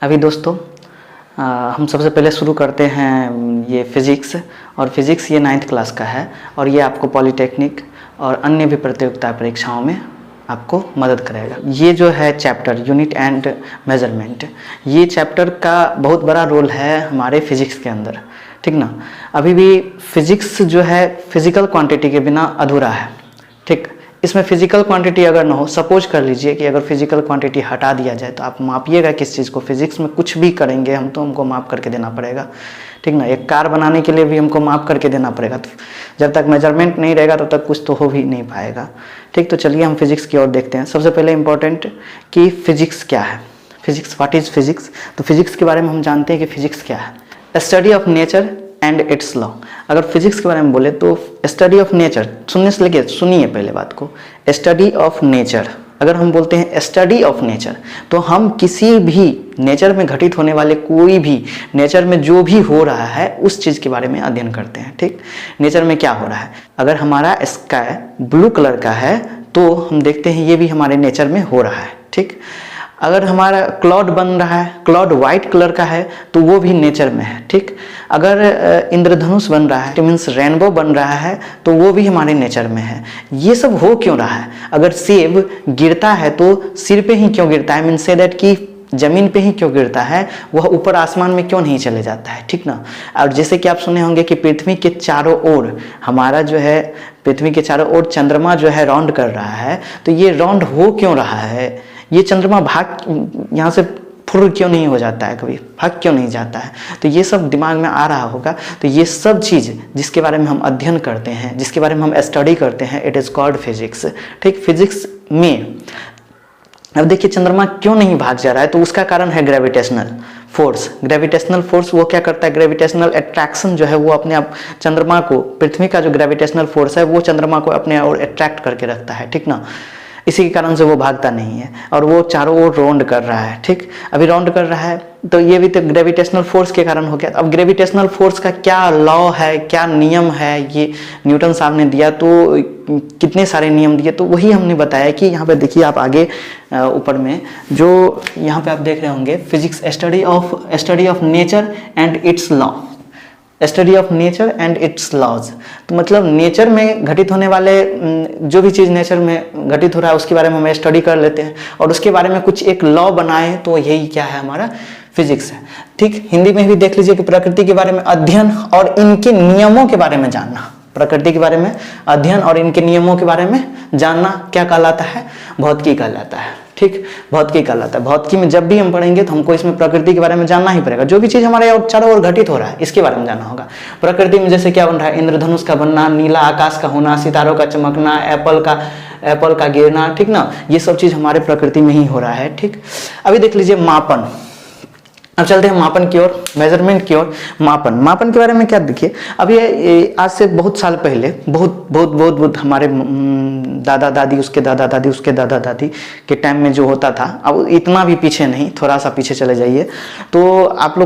अभी दोस्तों हम सबसे पहले शुरू करते हैं ये फिज़िक्स। और फिज़िक्स ये 9th क्लास का है और ये आपको पॉलिटेक्निक और अन्य भी प्रतियोगिता परीक्षाओं में आपको मदद करेगा। ये जो है चैप्टर यूनिट एंड मेजरमेंट, ये चैप्टर का बहुत बड़ा रोल है हमारे फिज़िक्स के अंदर, ठीक ना। अभी भी फिज़िक्स जो है फिज़िकल क्वांटिटी के बिना अधूरा है, ठीक। इसमें फिजिकल क्वांटिटी अगर ना हो, सपोज कर लीजिए कि अगर फिजिकल क्वांटिटी हटा दिया जाए तो आप मापिएगा किस चीज़ को। फिजिक्स में कुछ भी करेंगे हम तो हमको माप करके देना पड़ेगा, ठीक ना। एक कार बनाने के लिए भी हमको माप करके देना पड़ेगा। तो जब तक मेजरमेंट नहीं रहेगा तब तक कुछ तो हो भी नहीं पाएगा, ठीक। तो चलिए हम फिजिक्स की ओर देखते हैं। सबसे पहले इंपॉर्टेंट कि फिजिक्स क्या है, फिजिक्स, व्हाट इज़ फिजिक्स। तो फिजिक्स के बारे में हम जानते हैं कि फिजिक्स क्या है, study of nature and its law. अगर फिजिक्स के बारे में बोले तो स्टडी ऑफ नेचर, सुनने से लगे, सुनिए पहले बात को। स्टडी ऑफ नेचर, अगर हम बोलते हैं स्टडी ऑफ नेचर तो हम किसी भी नेचर में घटित होने वाले कोई भी नेचर में जो भी हो रहा है उस चीज़ के बारे में अध्ययन करते हैं, ठीक। नेचर में क्या हो रहा है, अगर हमारा स्काई ब्लू कलर का है तो हम देखते हैं ये भी हमारे नेचर में हो रहा है, ठीक। अगर हमारा क्लाउड बन रहा है, क्लाउड वाइट कलर का है तो वो भी नेचर में है, ठीक। अगर इंद्रधनुष बन रहा है, मीन्स रेनबो बन रहा है तो वो भी हमारे नेचर में है। ये सब हो क्यों रहा है, अगर सेब गिरता है तो सिर पे ही क्यों गिरता है, मीन्स से दैट कि जमीन पे ही क्यों गिरता है, वह ऊपर आसमान में क्यों नहीं चले जाता है, ठीक ना। और जैसे कि आप सुने होंगे कि पृथ्वी के चारों ओर हमारा जो है, पृथ्वी के चारों ओर चंद्रमा जो है राउंड कर रहा है, तो ये राउंड हो क्यों रहा है, ये चंद्रमा भाग यहाँ से फुर क्यों नहीं हो जाता है, कभी भाग क्यों नहीं जाता है। तो ये सब दिमाग में आ रहा होगा। तो ये सब चीज़ जिसके बारे में हम अध्ययन करते हैं, जिसके बारे में हम स्टडी करते हैं, इट इज़ कॉल्ड फिजिक्स, ठीक। फिजिक्स में अब देखिए चंद्रमा क्यों नहीं भाग जा रहा है, तो उसका कारण है ग्रेविटेशनल फोर्स। ग्रेविटेशनल फोर्स वो क्या करता है, ग्रेविटेशनल अट्रैक्शन जो है वो अपने आप चंद्रमा को, पृथ्वी का जो ग्रेविटेशनल फोर्स है वो चंद्रमा को अपने ओर अट्रैक्ट करके रखता है, ठीक ना। इसी के कारण से वो भागता नहीं है और वो चारों ओर राउंड कर रहा है, ठीक। अभी राउंड कर रहा है तो ये भी तो ग्रेविटेशनल फोर्स के कारण हो गया। अब ग्रेविटेशनल फोर्स का क्या लॉ है, क्या नियम है, ये न्यूटन साहब ने दिया, तो कितने सारे नियम दिए, तो वही हमने बताया कि यहाँ पे देखिए आप आगे ऊपर में जो यहाँ पे आप देख रहे होंगे physics study of nature and its law, study of nature and its laws. तो मतलब नेचर में घटित होने वाले जो भी चीज़ नेचर में घटित हो रहा है उसके बारे में हम स्टडी कर लेते हैं और उसके बारे में कुछ एक लॉ बनाए, तो यही क्या है, हमारा फिजिक्स है, ठीक। हिंदी में भी देख लीजिए कि प्रकृति के बारे में अध्ययन और इनके नियमों के बारे में जानना, प्रकृति के बारे में अध्ययन और इनके नियमों के बारे में जानना क्या कहलाता है, भौतिकी कहलाता है, ठीक। भौतिकी कहलाता है। भौतिकी में जब भी हम पढ़ेंगे तो हमको इसमें प्रकृति के बारे में जानना ही पड़ेगा। जो भी चीज़ हमारे चारों ओर घटित हो रहा है इसके बारे में जानना होगा। प्रकृति में जैसे क्या बन रहा है, इंद्रधनुष का बनना, नीला आकाश का होना, सितारों का चमकना, एप्पल का गिरना, ठीक ना। ये सब चीज़ हमारे प्रकृति में ही हो रहा है, ठीक। अभी देख लीजिए मापन। अब चलते हैं मापन की ओर, मेजरमेंट की ओर। मापन के बारे में क्या, देखिए अब ये आज से बहुत साल पहले, बहुत हमारे दादा दादी, उसके दादा दादी, उसके दादा दादी के टाइम में जो होता था, अब इतना भी पीछे नहीं, थोड़ा सा पीछे चले जाइए तो आप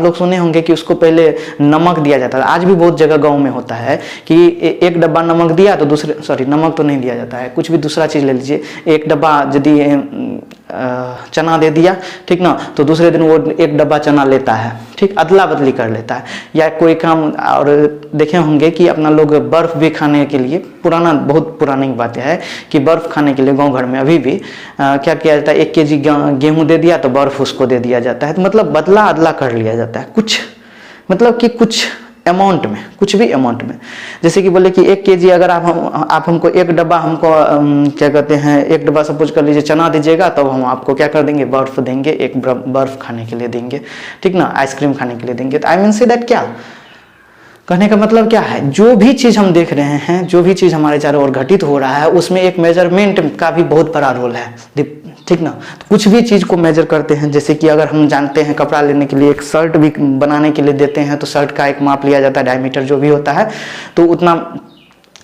लोग सुने होंगे कि उसको पहले नमक दिया जाता था। आज भी बहुत जगह गाँव में होता है कि एक डब्बा नमक दिया तो दूसरे, सॉरी नमक तो नहीं दिया जाता है, कुछ भी दूसरा चीज़ ले लीजिए, एक डब्बा यदि चना दे दिया, ठीक ना, तो दूसरे दिन वो एक डब्बा चना लेता है, ठीक, अदला बदली कर लेता है। या कोई काम, और देखे होंगे कि अपना लोग बर्फ़ भी खाने के लिए, बहुत पुरानी बातें है कि बर्फ़ खाने के लिए गांव घर में अभी भी क्या किया जाता है, 1 kg गेहूँ दे दिया तो बर्फ़ उसको दे दिया जाता है। तो मतलब बदला अदला कर लिया जाता है, कुछ मतलब कि कुछ अमाउंट में, कुछ भी अमाउंट में। जैसे कि बोले कि 1 kg अगर आप हमको एक डब्बा, हमको क्या कहते हैं, एक डब्बा सपोज कर लीजिए चना दीजिएगा, तब हम आपको क्या कर देंगे, बर्फ़ देंगे, एक बर्फ़ खाने के लिए देंगे, ठीक ना, आइसक्रीम खाने के लिए देंगे। तो आई मीन से दैट, क्या कहने का मतलब क्या है, जो भी चीज़ हम देख रहे हैं, जो भी चीज़ हमारे चारों ओर घटित हो रहा है उसमें एक मेजरमेंट का भी बहुत बड़ा रोल है, ठीक ना। तो कुछ भी चीज़ को मेजर करते हैं, जैसे कि अगर हम जानते हैं कपड़ा लेने के लिए, एक शर्ट भी बनाने के लिए देते हैं तो शर्ट का एक माप लिया जाता है, डायमीटर जो भी होता है तो उतना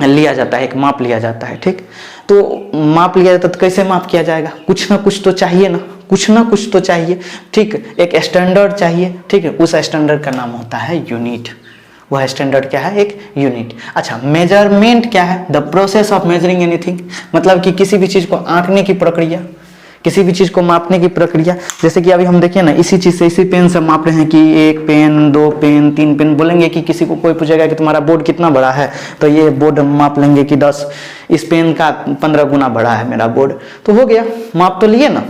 लिया जाता है, एक माप लिया जाता है, ठीक। तो माप लिया जाता है तो कैसे माप किया जाएगा, कुछ ना कुछ तो चाहिए ना, कुछ ना कुछ तो चाहिए, ठीक। एक स्टैंडर्ड चाहिए, ठीक है, उस स्टैंडर्ड का नाम होता है यूनिट। वह स्टैंडर्ड क्या है, एक यूनिट। अच्छा, मेजरमेंट क्या है, the process of measuring anything, मतलब कि किसी भी चीज़ को आंकने की प्रक्रिया, किसी भी चीज़ को मापने की प्रक्रिया, जैसे कि अभी हम देखिए ना, इसी चीज़ से, इसी पेन से माप रहे हैं कि 1 पेन, 2 पेन, 3 पेन। बोलेंगे कि किसी को कोई पूछेगा कि तुम्हारा बोर्ड कितना बड़ा है, तो ये बोर्ड माप लेंगे कि 10, इस पेन का 15 गुना बड़ा है मेरा बोर्ड, तो हो गया, माप तो लिए ना,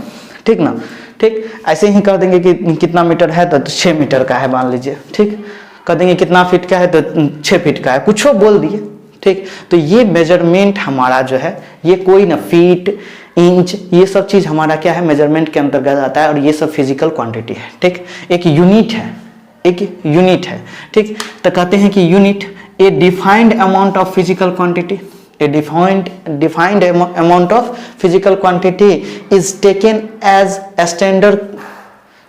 ठीक ना। ठीक, ऐसे ही कर देंगे कि कितना मीटर है, तो 6 मीटर का है मान लीजिए, ठीक। कर देंगे कितना फीट का है, तो 6 फीट का है, कुछ बोल दिए, ठीक। तो ये मेजरमेंट हमारा जो है, ये कोई ना फीट, इंच, ये सब चीज़ हमारा क्या है, मेजरमेंट के अंतर्गत आता है, और ये सब फिजिकल क्वांटिटी है, ठीक। एक यूनिट है, एक यूनिट है, ठीक। तो कहते हैं कि unit A defined amount of physical quantity, a defined amount of physical quantity is taken as a standard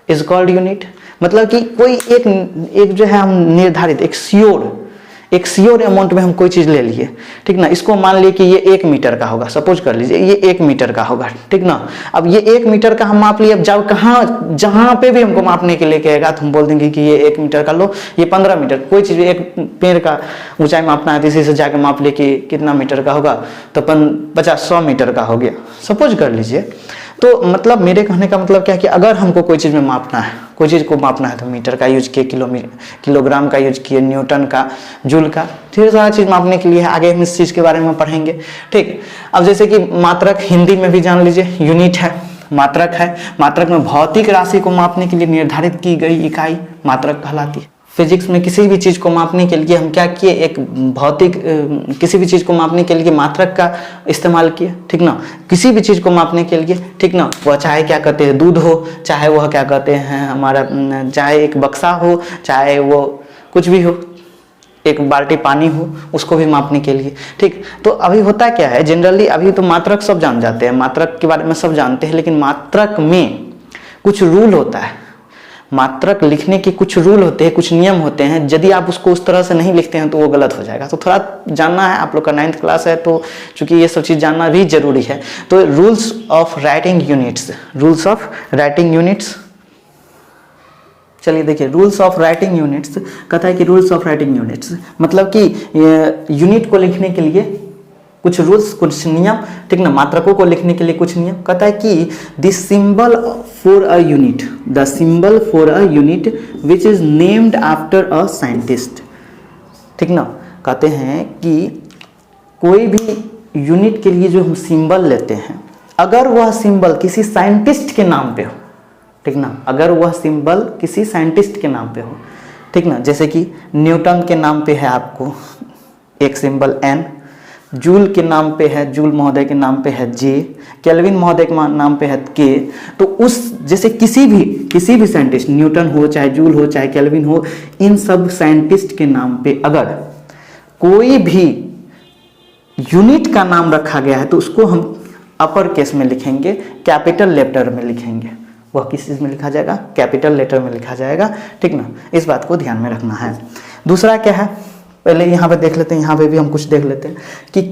is called unit। मतलब कि कोई एक जो है, हम निर्धारित एक श्योर अमाउंट में हम कोई चीज ले लिए, ठीक ना। इसको मान लिए कि ये 1 मीटर का होगा, सपोज कर लीजिए ये 1 मीटर का होगा, ठीक ना। अब ये 1 मीटर का हम माप लिए, अब जब जहां पे भी हमको मापने के लिए कहेगा तो हम बोल देंगे कि ये 1 मीटर का लो, ये 15 मीटर, कोई चीज एक पेड़ का ऊंचाई मापना है तो इसी से जाके माप लिए कि कितना मीटर का होगा, तो 50-100 मीटर का हो गया, सपोज कर लीजिए। तो मतलब मेरे कहने का मतलब क्या है कि अगर हमको कोई चीज़ में मापना है, कोई चीज़ को मापना है, तो मीटर का यूज किए, किलोग्राम का यूज किए, न्यूटन का, जूल का, ढेर सारा चीज़ मापने के लिए है। आगे हम इस चीज़ के बारे में पढ़ेंगे, ठीक। अब जैसे कि मात्रक, हिंदी में भी जान लीजिए, यूनिट है, मात्रक है। मात्रक में भौतिक राशि को मापने के लिए निर्धारित की गई इकाई मात्रक कहलाती है। फिजिक्स में किसी भी चीज़ को मापने के लिए हम क्या किए, एक भौतिक किसी भी चीज़ को मापने के लिए मात्रक का इस्तेमाल किए, ठीक ना। किसी भी चीज़ को मापने के लिए, ठीक ना, वह चाहे क्या कहते हैं दूध हो, चाहे वह क्या कहते हैं हमारा, चाहे एक बक्सा हो, चाहे वो कुछ भी हो, एक बाल्टी पानी हो, उसको भी मापने के लिए, ठीक। तो अभी होता क्या है, जनरली अभी तो मात्रक सब जान जाते हैं, मात्रक के बारे में सब जानते हैं, लेकिन मात्रक में कुछ रूल होता है, मात्रक लिखने के कुछ रूल होते हैं, कुछ नियम होते हैं। यदि आप उसको उस तरह से नहीं लिखते हैं तो वो गलत हो जाएगा। तो थोड़ा जानना है, आप लोग का 9th क्लास है, तो चूंकि ये सब चीज़ जानना भी जरूरी है। तो rules of writing units, rules of writing units, चलिए देखिए, रूल्स ऑफ राइटिंग यूनिट्स कहता है कि रूल्स ऑफ राइटिंग यूनिट्स मतलब कि यूनिट को लिखने के लिए कुछ रूल्स, कुछ नियम, ठीक ना। मात्रकों को लिखने के लिए कुछ नियम। कहता है कि the symbol for a unit, the symbol for a unit which is named after a scientist, ठीक ना। कहते हैं कि कोई भी यूनिट के लिए जो हम सिंबल लेते हैं, अगर वह सिंबल किसी साइंटिस्ट के नाम पे हो, ठीक ना, अगर वह सिंबल किसी साइंटिस्ट के नाम पे हो, ठीक ना। जैसे कि न्यूटन के नाम पे है आपको एक सिंबल N, जूल के नाम पे है, जूल महोदय के नाम पे है J, केल्विन महोदय के नाम पे है K। तो उस जैसे किसी भी साइंटिस्ट, न्यूटन हो, चाहे जूल हो, चाहे केल्विन हो, इन सब साइंटिस्ट के नाम पे अगर कोई भी यूनिट का नाम रखा गया है तो उसको हम अपर केस में लिखेंगे, कैपिटल लेटर में लिखेंगे। वह किस चीज में लिखा जाएगा, कैपिटल लेटर में लिखा जाएगा, ठीक ना। इस बात को ध्यान में रखना है। दूसरा क्या है, पहले यहाँ पे देख लेते हैं, यहाँ पे भी हम कुछ देख लेते हैं कि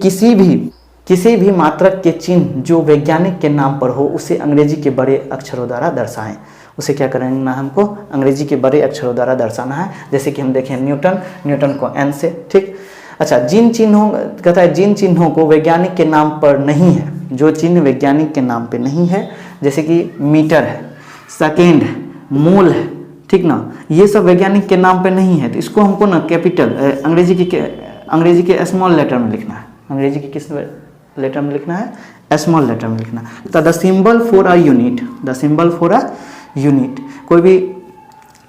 किसी भी मात्रक के चिन्ह जो वैज्ञानिक के नाम पर हो उसे अंग्रेजी के बड़े अक्षरों द्वारा दर्शाएं। उसे क्या करना है, हमको अंग्रेजी के बड़े अक्षरों द्वारा दर्शाना है। जैसे कि हम देखें न्यूटन को N से, ठीक। अच्छा, जिन चिन्हों, कहता है जिन चिन्हों को वैज्ञानिक के नाम पर नहीं है, जो चिन्ह वैज्ञानिक के नाम पे नहीं है, जैसे कि मीटर है, सेकेंड है, मोल है, ठीक ना, ये सब वैज्ञानिक के नाम पे नहीं है, तो इसको हमको ना कैपिटल अंग्रेजी के स्मॉल लेटर में लिखना है। अंग्रेजी के किस लेटर में लिखना है, स्मॉल लेटर में लिखना है। तो the symbol for a unit, the symbol for a unit, कोई भी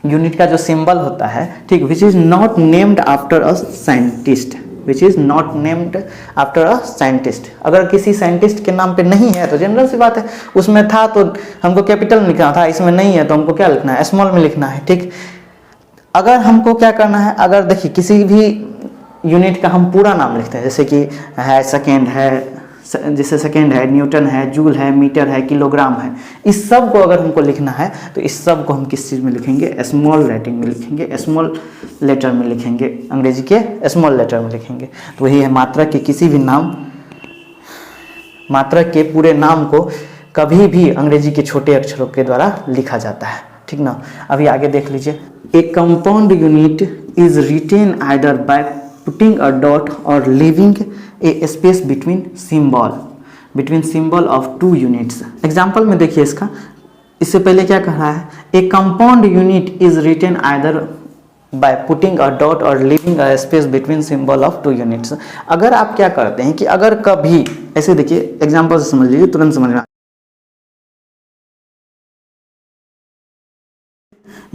यूनिट का जो सिंबल होता है, ठीक, which is not named after a scientist, which is not named after a scientist. अगर किसी साइंटिस्ट के नाम पे नहीं है तो जनरल सी बात है, उसमें था तो हमको कैपिटल में लिखना था, इसमें नहीं है तो हमको क्या लिखना है, स्मॉल में लिखना है, ठीक। अगर हमको क्या करना है, अगर देखिए किसी भी यूनिट का हम पूरा नाम लिखते हैं, जैसे कि है सेकेंड है, जैसे सेकेंड है, न्यूटन है, जूल है, मीटर है, किलोग्राम है, इस सब को अगर हमको लिखना है तो इस सब को हम किस चीज़ में लिखेंगे, स्मॉल राइटिंग में लिखेंगे, स्मॉल लेटर में लिखेंगे, अंग्रेजी के स्मॉल लेटर में लिखेंगे। तो वही है, मात्रक के किसी भी नाम, मात्रक के पूरे नाम को कभी भी अंग्रेजी के छोटे अक्षरों के द्वारा लिखा जाता है, ठीक ना। अभी आगे देख लीजिए, a compound unit is written either by putting a dot or leaving a space between symbol. Between symbol of two units. Example में देखिए इसका, इससे पहले क्या कह रहा है, a compound unit is written either by putting a dot or leaving a space between symbol of two units. अगर आप क्या करते हैं कि अगर कभी ऐसे देखिए एग्जाम्पल से समझ लीजिए, तुरंत समझ में,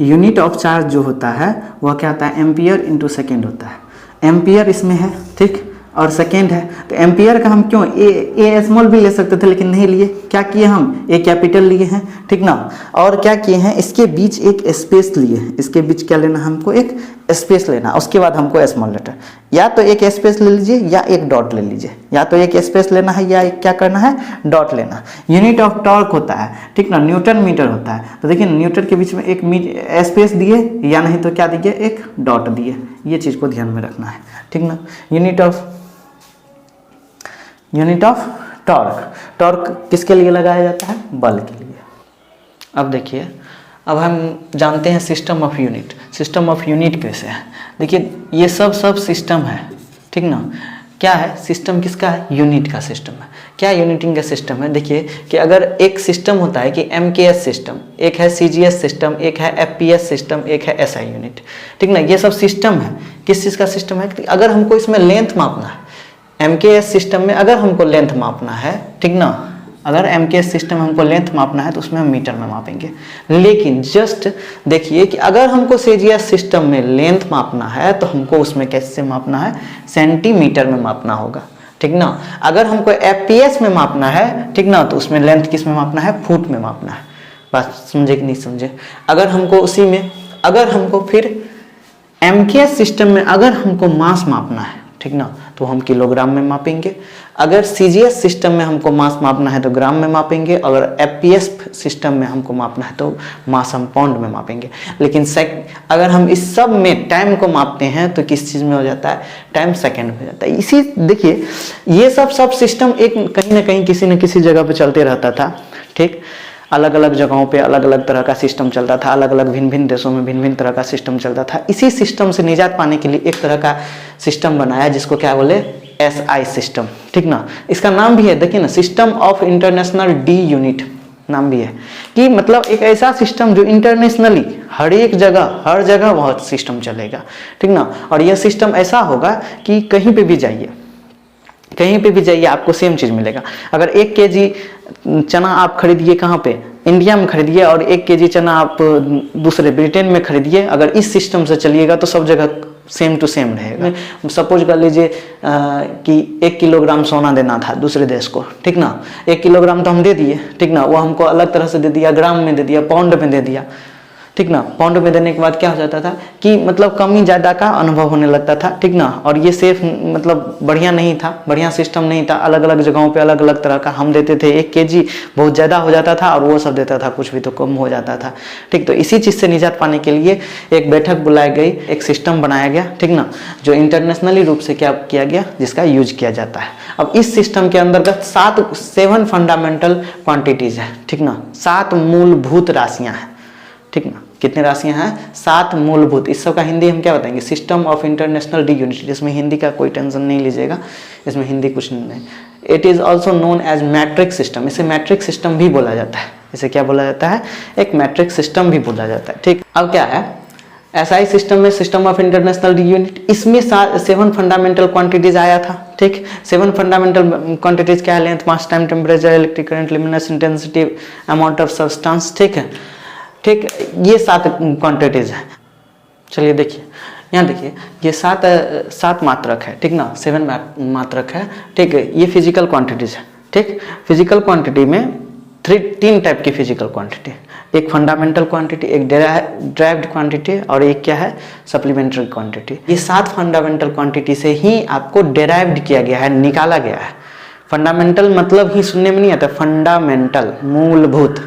यूनिट ऑफ चार्ज जो होता है वह क्या होता है, एम्पियर इंटू सेकेंड होता है। एम्पियर इसमें है, ठीक, और सेकेंड है, तो एम्पियर का हम क्यों ए स्मॉल भी ले सकते थे लेकिन नहीं लिए, क्या किए हम, ए कैपिटल लिए हैं, ठीक ना। और क्या किए हैं, इसके बीच एक स्पेस लिए हैं, इसके बीच क्या लेना, हमको एक स्पेस लेना, उसके बाद हमको स्मॉल लेटर, या तो एक स्पेस ले लीजिए या एक डॉट ले लीजिए, या तो एक स्पेस लेना है या एक क्या करना है, डॉट लेना। यूनिट ऑफ टॉर्क होता है, ठीक ना, न्यूटन मीटर होता है, तो देखिए न्यूटन के बीच में एक स्पेस दिए या नहीं तो क्या दिए, एक डॉट दिए, ये चीज़ को ध्यान में रखना है, ठीक ना। यूनिट ऑफ टॉर्क, टॉर्क किसके लिए लगाया जाता है, बल के लिए। अब देखिए, अब हम जानते हैं system of unit. System of unit कैसे है, देखिए ये सब सिस्टम है, ठीक ना। क्या है सिस्टम, किसका है, यूनिट का सिस्टम है। क्या यूनिटिंग का सिस्टम है, देखिए कि अगर एक सिस्टम होता है कि MKS सिस्टम, एक है CGS सिस्टम, एक है FPS सिस्टम, एक है SI यूनिट, ठीक ना। ये सब सिस्टम है, किस चीज़ का सिस्टम है, अगर हमको इसमें लेंथ मापना है, MKS सिस्टम में अगर हमको लेंथ मापना है, ठीक ना, अगर MKS सिस्टम हमको लेंथ मापना है तो उसमें हम मीटर में मापेंगे। लेकिन जस्ट देखिए कि अगर हमको CGS सिस्टम में लेंथ मापना है तो हमको उसमें कैसे मापना है, सेंटीमीटर में मापना होगा, ठीक ना। अगर हमको FPS में मापना है, ठीक ना, तो उसमें लेंथ किस में मापना है, फुट में मापना है। बात समझे कि नहीं समझे। अगर हमको उसी में, अगर हमको फिर MKS सिस्टम में अगर हमको मास मापना है, ठीक ना, तो हम किलोग्राम में मापेंगे। अगर CGS सिस्टम में हमको मास मापना है तो ग्राम में मापेंगे। अगर FPS सिस्टम में हमको मापना है तो मास हम पाउंड में मापेंगे। लेकिन अगर हम इस सब में टाइम को मापते हैं तो किस चीज़ में हो जाता है, टाइम सेकंड में हो जाता है। इसी देखिए ये सब सिस्टम एक कहीं ना कहीं किसी न किसी जगह पे चलते रहता था, ठीक। अलग अलग जगहों पे अलग अलग तरह का सिस्टम चलता था, अलग अलग भिन्न भिन्न देशों में भिन्न भिन्न तरह का सिस्टम चलता था। इसी सिस्टम से निजात पाने के लिए एक तरह का सिस्टम बनाया जिसको क्या बोले, SI सिस्टम, ठीक ना। इसका नाम भी है, देखिए ना, system of international D unit नाम भी है, कि मतलब एक ऐसा सिस्टम जो इंटरनेशनली हर एक जगह, हर जगह वह सिस्टम चलेगा, ठीक ना। और यह सिस्टम ऐसा होगा कि कहीं पे भी जाइए, कहीं पे भी जाइए आपको सेम चीज़ मिलेगा। अगर 1 kg चना आप खरीदिए कहाँ पे, इंडिया में खरीदिए, और 1 kg चना आप दूसरे ब्रिटेन में खरीदिए, अगर इस सिस्टम से चलिएगा तो सब जगह सेम टू सेम रहेगा। सपोज कर लीजिए कि 1 किलोग्राम सोना देना था दूसरे देश को, ठीक ना। 1 किलोग्राम तो हम दे दिए, ठीक ना, वो हमको अलग तरह से दे दिया, ग्राम में दे दिया, पाउंड में दे दिया, ठीक ना। पाउंड में देने के बाद क्या हो जाता था कि मतलब कमी ज़्यादा का अनुभव होने लगता था, ठीक ना। और ये सेफ मतलब बढ़िया नहीं था, बढ़िया सिस्टम नहीं था। अलग अलग जगहों पे अलग अलग तरह का हम देते थे, 1 kg बहुत ज़्यादा हो जाता था और वो सब देता था कुछ भी तो कम हो जाता था, ठीक। तो इसी चीज़ से निजात पाने के लिए एक बैठक बुलाई गई, एक सिस्टम बनाया गया, ठीक ना, जो इंटरनेशनली रूप से क्या किया गया, जिसका यूज किया जाता है। अब इस सिस्टम के अंतर्गत 7 फंडामेंटल क्वांटिटीज़ है, ठीक ना, 7 मूलभूत राशियाँ हैं, ठीक ना। कितनी राशियां हैं, 7 मूलभूत। इस सब का हिंदी हम क्या बताएंगे, system of international D unit. इसमें हिंदी का कोई टेंशन नहीं लीजिएगा, इसमें हिंदी कुछ नहीं। It is also known as metric system, इसे मैट्रिक सिस्टम भी बोला जाता है। इसे क्या बोला जाता है, एक मैट्रिक सिस्टम भी बोला जाता है, ठीक। अब क्या है, SI सिस्टम में, system of international D unit, इसमें 7 फंडामेंटल क्वांटिटीज आया था, ठीक। 7 फंडामेंटल क्वांटिटीज क्या है, length, mass, time, temperature, electric current, luminous intensity, amount of substance, ठीक है, ठीक। ये 7 क्वांटिटीज है। चलिए देखिए, यहाँ देखिए ये 7 मात्रक है, ठीक ना, 7 मात्रक है, ठीक है। ये फिजिकल क्वांटिटीज है, ठीक। फिजिकल क्वांटिटी में 3 टाइप की फिजिकल क्वांटिटी, एक फंडामेंटल क्वांटिटी, एक डेराइव्ड क्वांटिटी और एक क्या है, सप्लीमेंट्री क्वांटिटी। ये 7 फंडामेंटल क्वांटिटी से ही आपको डेराइव्ड किया गया है, निकाला गया है। फंडामेंटल मतलब ही सुनने में नहीं आता, फंडामेंटल मूलभूत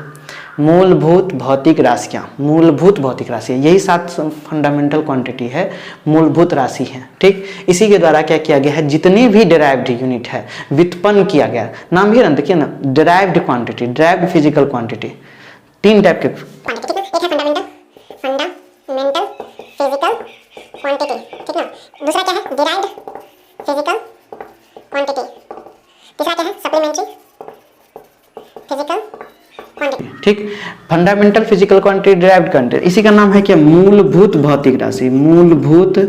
भौतिक राशियाँ, मूलभूत भौतिक राशि, यही 7 फंडामेंटल क्वांटिटी है, मूलभूत राशि है, ठीक। इसी के द्वारा क्या किया गया है, जितने भी डेराइव्ड यूनिट है व्युत्पन्न किया गया। नाम भी है ना, देखिए ना, derived quantity, derived physical quantity, 3 type के क्वांटिटी, एक है फंडामेंटल फिजिकल क्वांटिटी, ठीक ना। दूसरा क्या है, डेराइव्ड फिजिकल क्वांटिटी, तीसरा क्या है, सप्लीमेंट्री ठीक। Fundamental physical quantity, derived quantity, इसी का नाम है क्या, मूलभूत भौतिक राशि, मूलभूत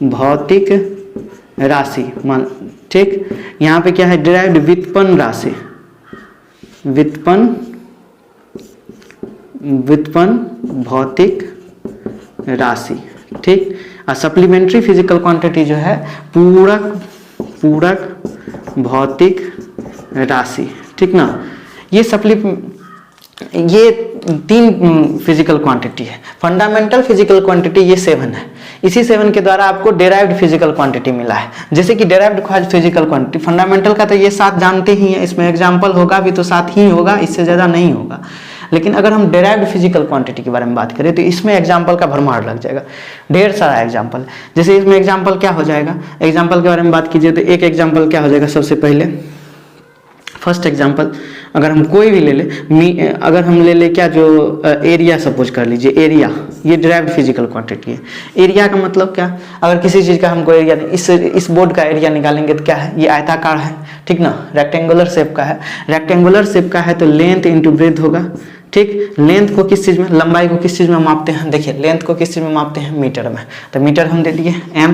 भौतिक राशि मान, ठीक। यहाँ पे क्या है, डिराइव्ड व्युत्पन्न राशि, व्युत्पन्न भौतिक राशि, ठीक। और सप्लीमेंट्री फिजिकल क्वांटिटी जो है पूरक भौतिक राशि, ठीक ना। ये 3 फिजिकल क्वांटिटी है। फंडामेंटल फिजिकल क्वांटिटी ये 7 है। इसी 7 के द्वारा आपको डेराइव्ड फिजिकल क्वांटिटी मिला है। जैसे कि डेराइव्ड फिजिकल क्वांटिटी, फंडामेंटल का तो ये 7 जानते ही हैं, इसमें एग्जाम्पल होगा भी तो 7 ही होगा, इससे ज़्यादा नहीं होगा। लेकिन अगर हम डेराइव्ड फिजिकल क्वांटिटी के बारे में बात करें तो इसमें एग्जाम्पल का भरमार लग जाएगा, ढेर सारा एग्जाम्पल। जैसे इसमें एग्जाम्पल क्या हो जाएगा, एग्जाम्पल के बारे में बात कीजिए तो एक एग्जाम्पल क्या हो जाएगा, सबसे पहले फर्स्ट एग्जाम्पल अगर हम कोई भी ले ले, अगर हम ले ले क्या, जो एरिया सपोज कर लीजिए, एरिया ये डिराइव्ड फिजिकल क्वांटिटी है। एरिया का मतलब क्या, अगर किसी चीज़ का हमको एरिया, इस बोर्ड का एरिया निकालेंगे तो क्या है, ये आयताकार है, ठीक ना, रेक्टेंगुलर शेप का है। रेक्टेंगुलर शेप का है तो लेंथ इंटू ब्रेथ होगा, ठीक। लेंथ को किस चीज़ में, लंबाई को किस चीज़ में मापते हैं, देखिए लेंथ को किस चीज़ में मापते हैं, मीटर में, तो मीटर हम दे दिए m।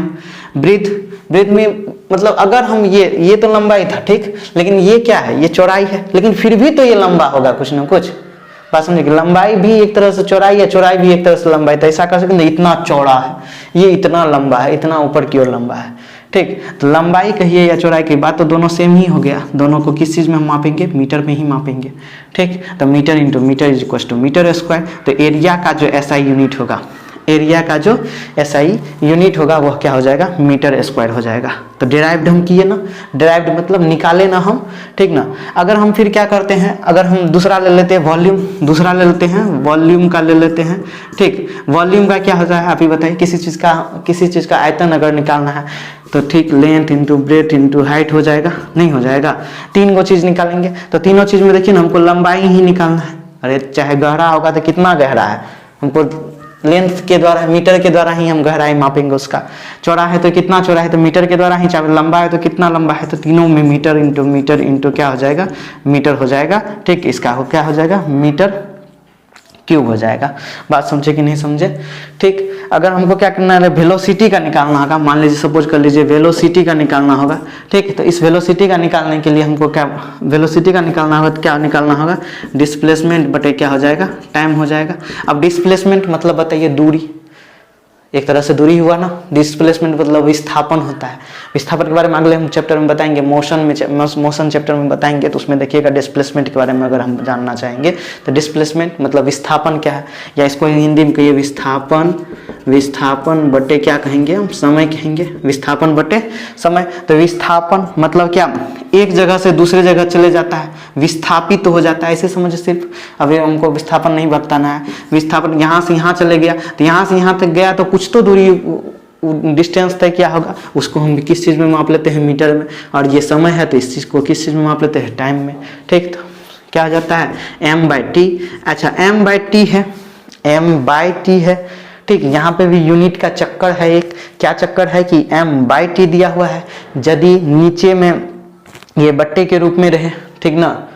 ब्रेथ में मतलब अगर हम ये तो लंबाई था, ठीक, लेकिन ये क्या है, ये चौड़ाई है, लेकिन फिर भी तो ये लंबा होगा कुछ ना कुछ, बात समझे, लंबाई भी एक तरह से चौड़ाई है, चौड़ाई भी एक तरह से लंबाई, तो ऐसा कर सकते हैं, इतना चौड़ा है, ये इतना लंबा है, इतना ऊपर की ओर लंबा है, ठीक। तो लंबाई कहिए या चौड़ाई की बात तो दोनों सेम ही हो गया, दोनों को किस चीज़ में हम मापेंगे, मीटर में ही मापेंगे, ठीक। तो metre into metre is equal to metre square. तो एरिया का जो SI यूनिट होगा, एरिया का जो SI यूनिट होगा वह क्या हो जाएगा, मीटर स्क्वायर हो जाएगा। तो डिराइव्ड हम किए ना, डिराइव्ड मतलब निकाले ना हम, ठीक ना। अगर हम फिर क्या करते हैं, अगर हम दूसरा ले लेते हैं वॉल्यूम, दूसरा ले लेते हैं वॉल्यूम का ले लेते हैं, ठीक। वॉल्यूम का क्या होता है आप ही बताइए, किसी चीज़ का आयतन अगर निकालना है तो ठीक, length into breadth into height हो जाएगा, नहीं हो जाएगा, 3 को चीज़ निकालेंगे तो तीनों चीज़ में देखिए ना हमको लंबाई ही निकालना है। अरे चाहे गहरा होगा तो कितना गहरा है, हमको लेंथ के द्वारा, मीटर के द्वारा ही हम गहराई मापेंगे उसका। चौड़ा है तो कितना चौड़ा है तो मीटर के द्वारा ही, चाहे लंबा है तो कितना लंबा है, तो तीनों में मीटर इंटू क्या हो जाएगा, मीटर हो जाएगा, ठीक। इसका हो क्या हो जाएगा, मीटर क्यूब हो जाएगा। बात समझे कि नहीं समझे, ठीक। अगर हमको क्या करना है, वेलोसिटी का निकालना होगा, मान लीजिए सपोज कर लीजिए वेलोसिटी का निकालना होगा, ठीक। तो इस वेलोसिटी का निकालने के लिए हमको क्या, वेलोसिटी का निकालना होगा तो क्या निकालना होगा, डिस्प्लेसमेंट बटे क्या हो जाएगा, टाइम हो जाएगा। अब डिस्प्लेसमेंट मतलब बताइए, दूरी, एक तरह से दूरी हुआ ना। डिस्प्लेसमेंट मतलब विस्थापन होता है। विस्थापन के बारे में अगले हम चैप्टर में बताएंगे, मोशन चैप्टर में बताएंगे, तो उसमें देखिएगा डिस्प्लेसमेंट के बारे में अगर हम जानना चाहेंगे तो डिस्प्लेसमेंट मतलब विस्थापन क्या है, या इसको हिंदी में कहिए विस्थापन बटे क्या कहेंगे हम, समय कहेंगे, विस्थापन बटे समय। तो विस्थापन मतलब क्या, एक जगह से दूसरे जगह चले जाता है, विस्थापित हो जाता है, ऐसे समझ सिर्फ। अभी हमको विस्थापन नहीं बताना है, विस्थापन यहाँ से यहाँ चले गया तो यहाँ से यहाँ तक गया तो कुछ तो दूरी डिस्टेंस तय क्या होगा, उसको हम किस चीज़ में माप लेते हैं, मीटर में। और ये समय है तो इस चीज़ को किस चीज़ में माप लेते हैं, टाइम में, ठीक। तो क्या हो जाता है, m/t। अच्छा m/t है, m/t है, ठीक। यहाँ पे भी यूनिट का चक्कर है, एक क्या चक्कर है कि m/t दिया हुआ है, यदि नीचे में ये बट्टे के रूप में रहे, ठीक ना,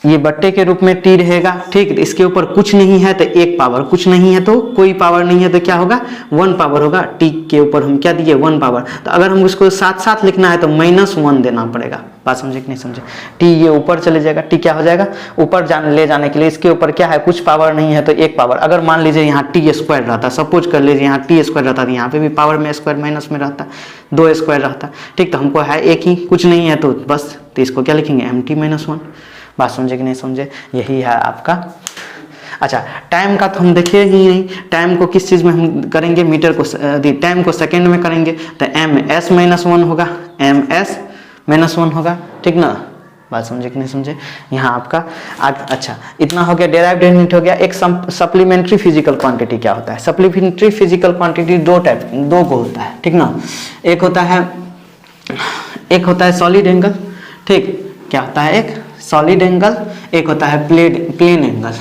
ये बट्टे के रूप में t रहेगा, ठीक। इसके ऊपर कुछ नहीं है तो 1 पावर, कुछ नहीं है तो कोई पावर नहीं है तो क्या होगा, 1 पावर होगा। t के ऊपर हम क्या दिए, 1 पावर। तो अगर हम उसको साथ साथ लिखना है तो -1 देना पड़ेगा। बात समझे कि नहीं समझे, t ये ऊपर चले जाएगा, t क्या हो जाएगा, ऊपर ले जाने के लिए इसके ऊपर क्या है, कुछ पावर नहीं है तो 1 पावर। अगर मान लीजिए यहाँ t² रहता, सपोज कर लीजिए यहाँ t² रहता तो यहाँ पे भी पावर में स्क्वायर माइनस में रहता, 2 स्क्वायर रहता, ठीक। तो हमको है 1 ही, कुछ नहीं है तो बस, तो इसको क्या लिखेंगे, mt-1। बात समझे कि नहीं समझे, यही है आपका। अच्छा टाइम का तो हम देखे ही नहीं, टाइम को किस चीज़ में हम करेंगे, मीटर को, टाइम को सेकंड में करेंगे तो ms-1 होगा, ms-1 होगा, ठीक ना। बात समझे कि नहीं समझे, यहाँ आपका अच्छा इतना हो गया, डेराइव्ड यूनिट हो गया। एक सप्लीमेंट्री फिजिकल क्वांटिटी क्या होता है, सप्लीमेंट्री फिजिकल क्वांटिटी दो को होता है, ठीक ना। एक होता है सॉलिड एंगल, ठीक, क्या होता है, एक सॉलिड एंगल, एक होता है प्लेन एंगल,